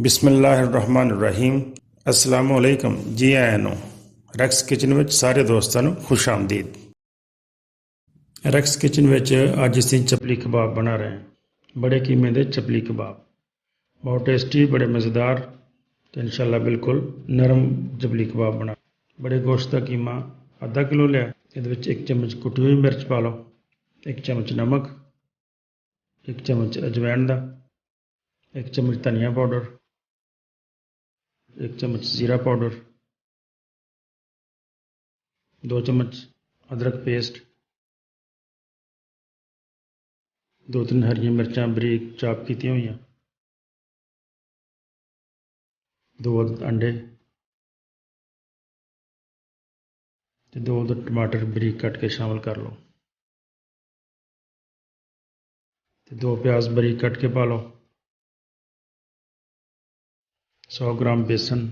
ਬਿਸਮਿਲ੍ਲਾਹਿਰਰਹਿਮਾਨਿਰਰਹੀਮ। अस्सलामु अलैकुम। जी आया ਨੂੰ ਰੈਕਸ ਕਿਚਨ ਵਿੱਚ ਸਾਰੇ ਦੋਸਤਾਂ ਨੂੰ ਖੁਸ਼ ਆਮਦੀਦ। ਰੈਕਸ ਕਿਚਨ ਵਿੱਚ ਅੱਜ ਅਸੀਂ ਚਪਲੀ ਕਬਾਬ ਬਣਾ ਰਹੇ ਹਾਂ। ਬੜੇ ਕੀਮੇ ਦੇ ਚਪਲੀ ਕਬਾਬ ਬਹੁਤ ਟੇਸਟੀ, ਬੜੇ ਮਜ਼ੇਦਾਰ ਤੇ ਇਨਸ਼ਾਅੱਲਾ ਬਿਲਕੁਲ ਨਰਮ ਚਪਲੀ ਕਬਾਬ ਬਣਾ। ਬੜੇ ਗੋਸ਼ਤ ਦਾ ਕੀਮਾ ਅੱਧਾ ਕਿਲੋ ਲਿਆ। ਇਹਦੇ ਵਿੱਚ 1 ਚਮਚ ਕੁੱਟੀ ਹੋਈ ਮਿਰਚ ਪਾ ਲਓ, 1 ਚਮਚ ਨਮਕ, 1 ਚਮਚ ਅਜਵਾਇਣ ਦਾ, 1 ਚਮਚ ਧਨੀਆ ਪਾਊਡਰ, 1 चम्मच जीरा पाउडर, 2 चम्मच अदरक पेस्ट, 2-3 हरियां मिर्चां बरीक चाप कीतियां हुई, 2 अंडे ते 2 टमाटर बरीक कट के शामिल कर लो ते 2 प्याज बरीक कट के पा लो, 100 ग्राम बेसन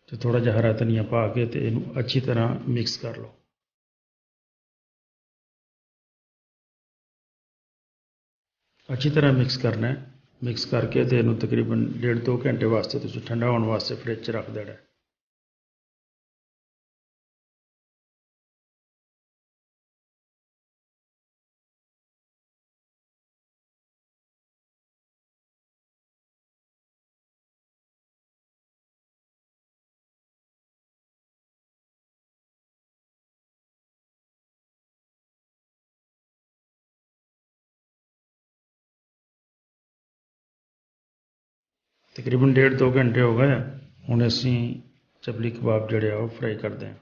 ਤੇ ਥੋੜਾ ਜਿਹਾ ਹਰਾ ਧਨੀਆ ਪਾ ਕੇ ਤੇ ਇਹਨੂੰ ਅੱਛੀ ਤਰ੍ਹਾਂ ਮਿਕਸ ਕਰ ਲਓ। ਅੱਛੀ ਤਰ੍ਹਾਂ ਮਿਕਸ ਕਰਨਾ ਹੈ। ਮਿਕਸ ਕਰਕੇ ਤੇ ਇਹਨੂੰ ਤਕਰੀਬਨ 1.5-2 ਘੰਟੇ ਵਾਸਤੇ ਤੁਸੀਂ ਠੰਡਾ ਹੋਣ ਵਾਸਤੇ ਫ੍ਰਿਜ 'ਚ ਰੱਖ ਦੇਣਾ। ਤਕਰੀਬਨ 1.5-2 ਘੰਟੇ ਹੋ ਗਏ। ਹੁਣ ਅਸੀਂ ਚਪਲੀ ਕਬਾਬ ਜਿਹੜੇ ਆ ਉਹ ਫਰਾਈ ਕਰਦੇ ਹਾਂ।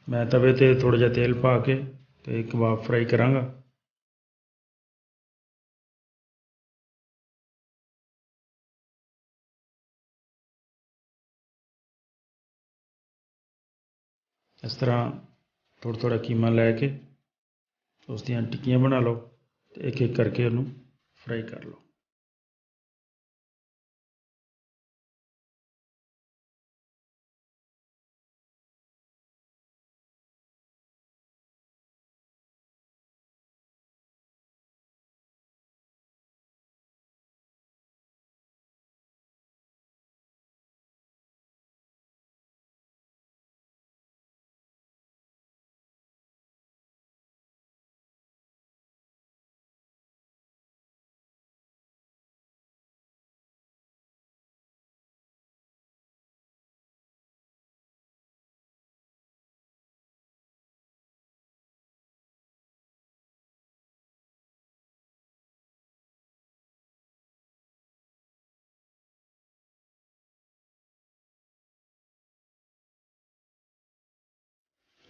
ਮੈਂ ਤਵੇ ਤੇ ਥੋੜਾ ਜਿਹਾ ਤੇਲ ਪਾ ਕੇ ਤੇ ਕਬਾਬ ਫਰਾਈ ਕਰਾਂਗਾ। ਇਸ ਤਰ੍ਹਾਂ ਥੋੜ੍ਹਾ ਥੋੜ੍ਹਾ ਕੀਮਾ ਲੈ ਕੇ ਉਸ ਦੀਆਂ ਟਿੱਕੀਆਂ ਬਣਾ ਲਓ ਤੇ ਇੱਕ ਇੱਕ ਕਰਕੇ ਉਹਨੂੰ ਫਰਾਈ ਕਰ ਲਓ।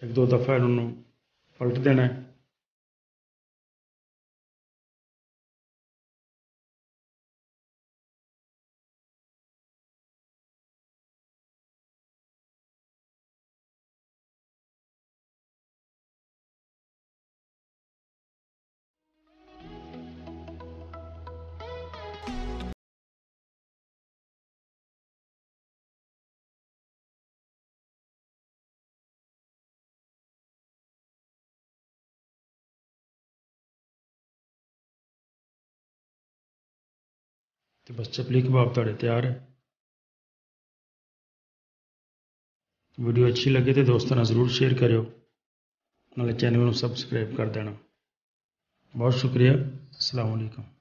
ਇੱਕ ਦੋ ਦਫਾ ਇਹਨੂੰ ਪਲਟ ਦੇਣਾ ਹੈ। ਤੇ ਬਸ ਚਪਲੀ ਕਬਾਬ ਤੁਹਾਡੇ ਤਿਆਰ ਹੈ। ਵੀਡੀਓ ਅੱਛੀ ਲੱਗੇ ਤੇ ਦੋਸਤਾਂ ਨਾਲ ਜ਼ਰੂਰ ਸ਼ੇਅਰ ਕਰਿਓ, ਨਾਲੇ ਚੈਨਲ ਨੂੰ ਸਬਸਕ੍ਰਾਈਬ ਕਰ ਦੇਣਾ। ਬਹੁਤ ਸ਼ੁਕਰੀਆ। ਅਸਲਾਮ ਵਾਲੇਕੁਮ।